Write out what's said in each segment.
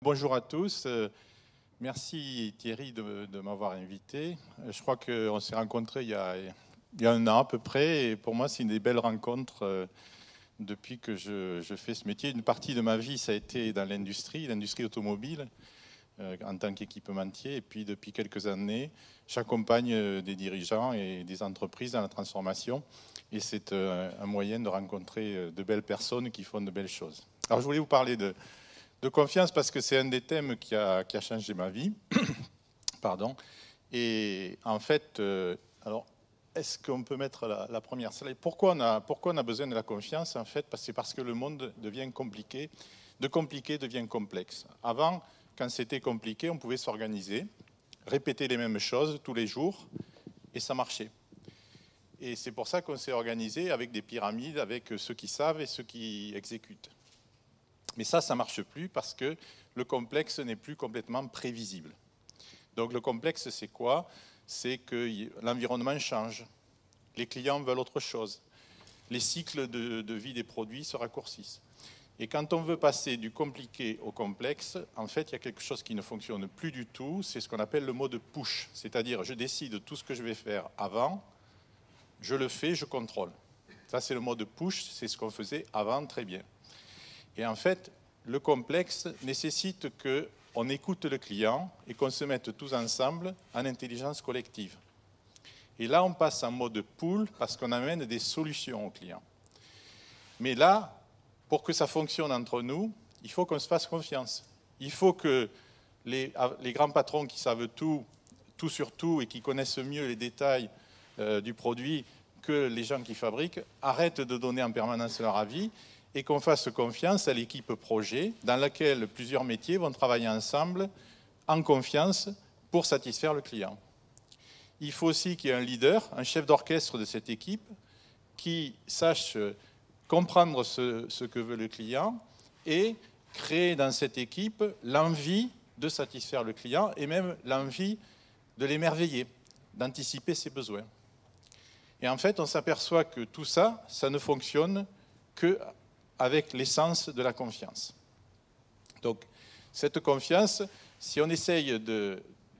Bonjour à tous. Merci Thierry de m'avoir invité. Je crois qu'on s'est rencontrés il y a 1 an à peu près. Et pour moi, c'est une des belles rencontres depuis que je fais ce métier. Une partie de ma vie, ça a été dans l'industrie automobile, en tant qu'équipementier. Et puis depuis quelques années, j'accompagne des dirigeants et des entreprises dans la transformation. Et c'est un moyen de rencontrer de belles personnes qui font de belles choses. Alors je voulais vous parler de confiance parce que c'est un des thèmes qui a changé ma vie. Pardon. Et en fait, alors, est-ce qu'on peut mettre la première slide? Pourquoi on a besoin de la confiance? En fait, c'est parce que le monde devient compliqué. De compliqué devient complexe. Avant, quand c'était compliqué, on pouvait s'organiser, répéter les mêmes choses tous les jours, et ça marchait. Et c'est pour ça qu'on s'est organisé avec des pyramides, avec ceux qui savent et ceux qui exécutent. Mais ça ne marche plus parce que le complexe n'est plus complètement prévisible. Donc le complexe, c'est quoi? C'est que l'environnement change. Les clients veulent autre chose. Les cycles de vie des produits se raccourcissent. Et quand on veut passer du compliqué au complexe, en fait, il y a quelque chose qui ne fonctionne plus du tout. C'est ce qu'on appelle le mode push. C'est-à-dire, je décide tout ce que je vais faire avant, je le fais, je contrôle. Ça, c'est le mode push. C'est ce qu'on faisait avant, très bien. Et en fait, le complexe nécessite qu'on écoute le client et qu'on se mette tous ensemble en intelligence collective. Et là, on passe en mode pool parce qu'on amène des solutions au client. Mais là, pour que ça fonctionne entre nous, il faut qu'on se fasse confiance. Il faut que les grands patrons qui savent tout sur tout et qui connaissent mieux les détails du produit que les gens qui fabriquent arrêtent de donner en permanence leur avis et qu'on fasse confiance à l'équipe projet dans laquelle plusieurs métiers vont travailler ensemble en confiance pour satisfaire le client. Il faut aussi qu'il y ait un leader, un chef d'orchestre de cette équipe qui sache comprendre ce que veut le client et créer dans cette équipe l'envie de satisfaire le client et même l'envie de l'émerveiller, d'anticiper ses besoins. Et en fait, on s'aperçoit que tout ça, ça ne fonctionne qu'avec l'essence de la confiance. Donc, cette confiance, si on essaye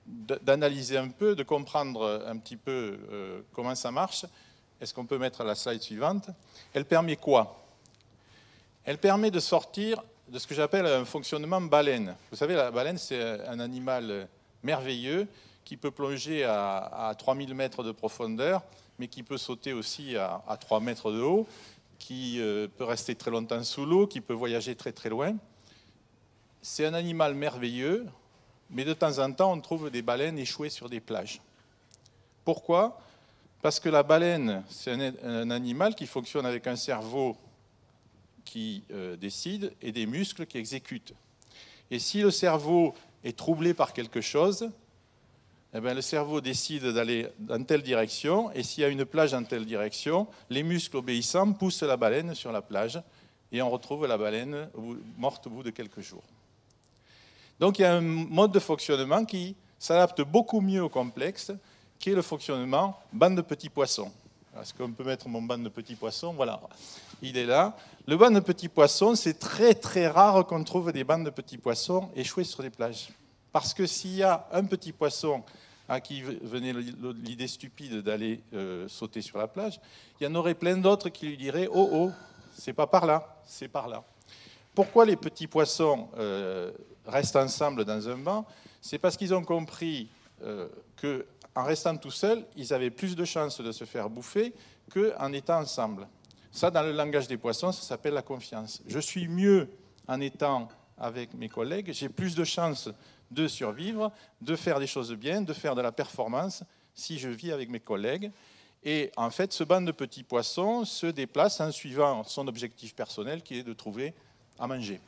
d'analyser un peu, de comprendre un petit peu comment ça marche, est-ce qu'on peut mettre la slide suivante? Elle permet quoi? Elle permet de sortir de ce que j'appelle un fonctionnement baleine. Vous savez, la baleine, c'est un animal merveilleux qui peut plonger à 3000 mètres de profondeur, mais qui peut sauter aussi à 3 mètres de haut, qui peut rester très longtemps sous l'eau, qui peut voyager très très loin. C'est un animal merveilleux, mais de temps en temps, on trouve des baleines échouées sur des plages. Pourquoi? Parce que la baleine, c'est un animal qui fonctionne avec un cerveau qui décide et des muscles qui exécutent. Et si le cerveau est troublé par quelque chose, eh bien, le cerveau décide d'aller dans telle direction, et s'il y a une plage dans telle direction, les muscles obéissants poussent la baleine sur la plage, et on retrouve la baleine morte au bout de quelques jours. Donc il y a un mode de fonctionnement qui s'adapte beaucoup mieux au complexe, qui est le fonctionnement banc de petits poissons. Est-ce qu'on peut mettre mon banc de petits poissons? Voilà, il est là. Le banc de petits poissons, c'est très très rare qu'on trouve des bancs de petits poissons échoués sur des plages. Parce que s'il y a un petit poisson à qui venait l'idée stupide d'aller sauter sur la plage, il y en aurait plein d'autres qui lui diraient « Oh, oh, c'est pas par là, c'est par là ». Pourquoi les petits poissons restent ensemble dans un banc? C'est parce qu'ils ont compris qu'en restant tout seuls, ils avaient plus de chances de se faire bouffer qu'en étant ensemble. Ça, dans le langage des poissons, ça s'appelle la confiance. Je suis mieux en étant avec mes collègues, j'ai plus de chances de survivre, de faire des choses bien, de faire de la performance si je vis avec mes collègues. Et en fait, ce banc de petits poissons se déplace en suivant son objectif personnel qui est de trouver à manger.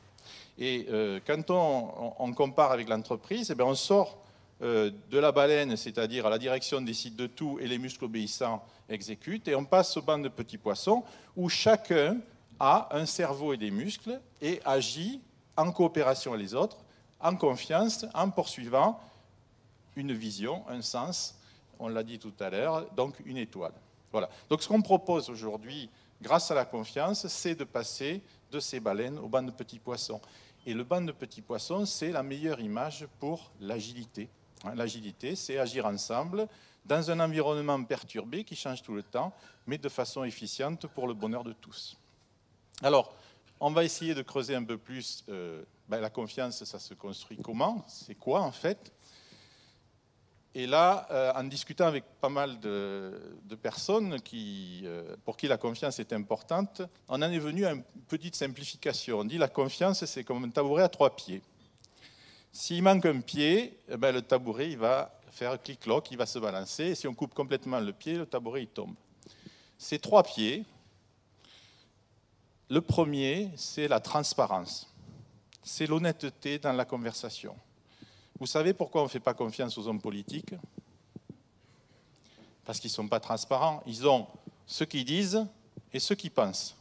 Et quand on compare avec l'entreprise, eh bien on sort de la baleine, c'est-à-dire à la direction décide de tout et les muscles obéissants exécutent, et on passe au banc de petits poissons où chacun a un cerveau et des muscles et agit en coopération avec les autres, en confiance, en poursuivant une vision, un sens, on l'a dit tout à l'heure, donc une étoile. Voilà. Donc ce qu'on propose aujourd'hui, grâce à la confiance, c'est de passer de ces baleines au banc de petits poissons. Et le banc de petits poissons, c'est la meilleure image pour l'agilité. L'agilité, c'est agir ensemble dans un environnement perturbé qui change tout le temps, mais de façon efficiente pour le bonheur de tous. Alors, on va essayer de creuser un peu plus la confiance, ça se construit comment? C'est quoi en fait? Et là, en discutant avec pas mal de personnes pour qui la confiance est importante, on en est venu à une petite simplification. On dit la confiance, c'est comme un tabouret à 3 pieds. S'il manque un pied, le tabouret il va faire clic-cloc, il va se balancer. Et si on coupe complètement le pied, le tabouret il tombe. Ces 3 pieds, le premier, c'est la transparence. C'est l'honnêteté dans la conversation. Vous savez pourquoi on ne fait pas confiance aux hommes politiques? Parce qu'ils ne sont pas transparents. Ils ont ce qu'ils disent et ce qu'ils pensent.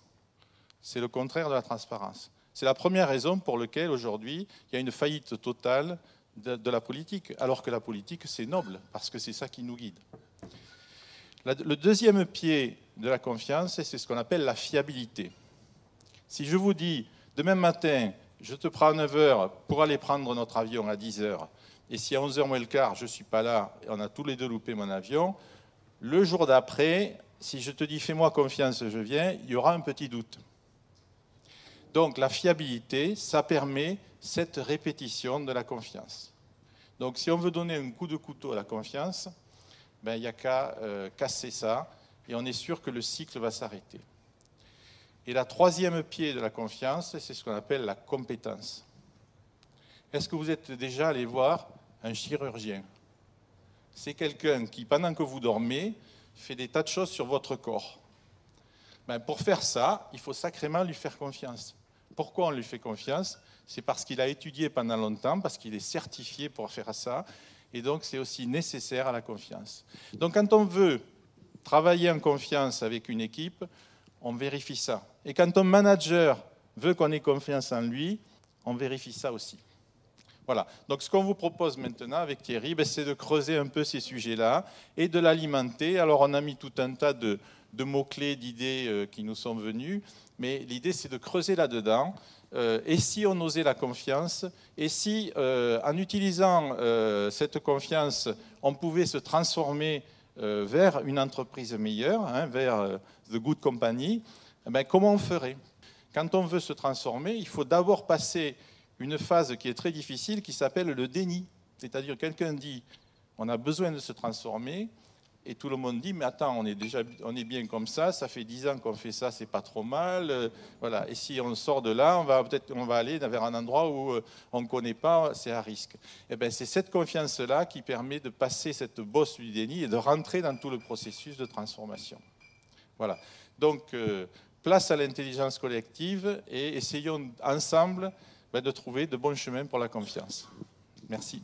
C'est le contraire de la transparence. C'est la première raison pour laquelle aujourd'hui il y a une faillite totale de la politique, alors que la politique c'est noble, parce que c'est ça qui nous guide. Le deuxième pied de la confiance, c'est ce qu'on appelle la fiabilité. Si je vous dis, demain matin, je te prends à 9 h pour aller prendre notre avion à 10 h, et si à 11 h moins le quart, je ne suis pas là, et on a tous les deux loupé mon avion, le jour d'après, si je te dis fais-moi confiance, je viens, il y aura un petit doute. Donc la fiabilité, ça permet cette répétition de la confiance. Donc si on veut donner un coup de couteau à la confiance, il n'y a qu'à casser ça, et on est sûr que le cycle va s'arrêter. Et la troisième pied de la confiance, c'est ce qu'on appelle la compétence. Est-ce que vous êtes déjà allé voir un chirurgien? C'est quelqu'un qui, pendant que vous dormez, fait des tas de choses sur votre corps. Pour faire ça, il faut sacrément lui faire confiance. Pourquoi on lui fait confiance? C'est parce qu'il a étudié pendant longtemps, parce qu'il est certifié pour faire ça, et donc c'est aussi nécessaire à la confiance. Donc quand on veut travailler en confiance avec une équipe, on vérifie ça. Et quand un manager veut qu'on ait confiance en lui, on vérifie ça aussi. Voilà. Donc ce qu'on vous propose maintenant avec Thierry, c'est de creuser un peu ces sujets-là et de l'alimenter. Alors on a mis tout un tas de mots-clés, d'idées qui nous sont venues, mais l'idée c'est de creuser là-dedans. Et si on osait la confiance, et si en utilisant cette confiance, on pouvait se transformer vers une entreprise meilleure, vers The Good Company, comment on ferait? Quand on veut se transformer, il faut d'abord passer une phase qui est très difficile, qui s'appelle le déni. C'est-à-dire quelqu'un dit, on a besoin de se transformer, et tout le monde dit, mais attends, on est bien comme ça fait 10 ans qu'on fait ça, c'est pas trop mal. Voilà. Et si on sort de là, on va aller vers un endroit où on ne connaît pas, c'est à risque. C'est cette confiance-là qui permet de passer cette bosse du déni et de rentrer dans tout le processus de transformation. Voilà. Donc, place à l'intelligence collective et essayons ensemble de trouver de bons chemins pour la confiance. Merci.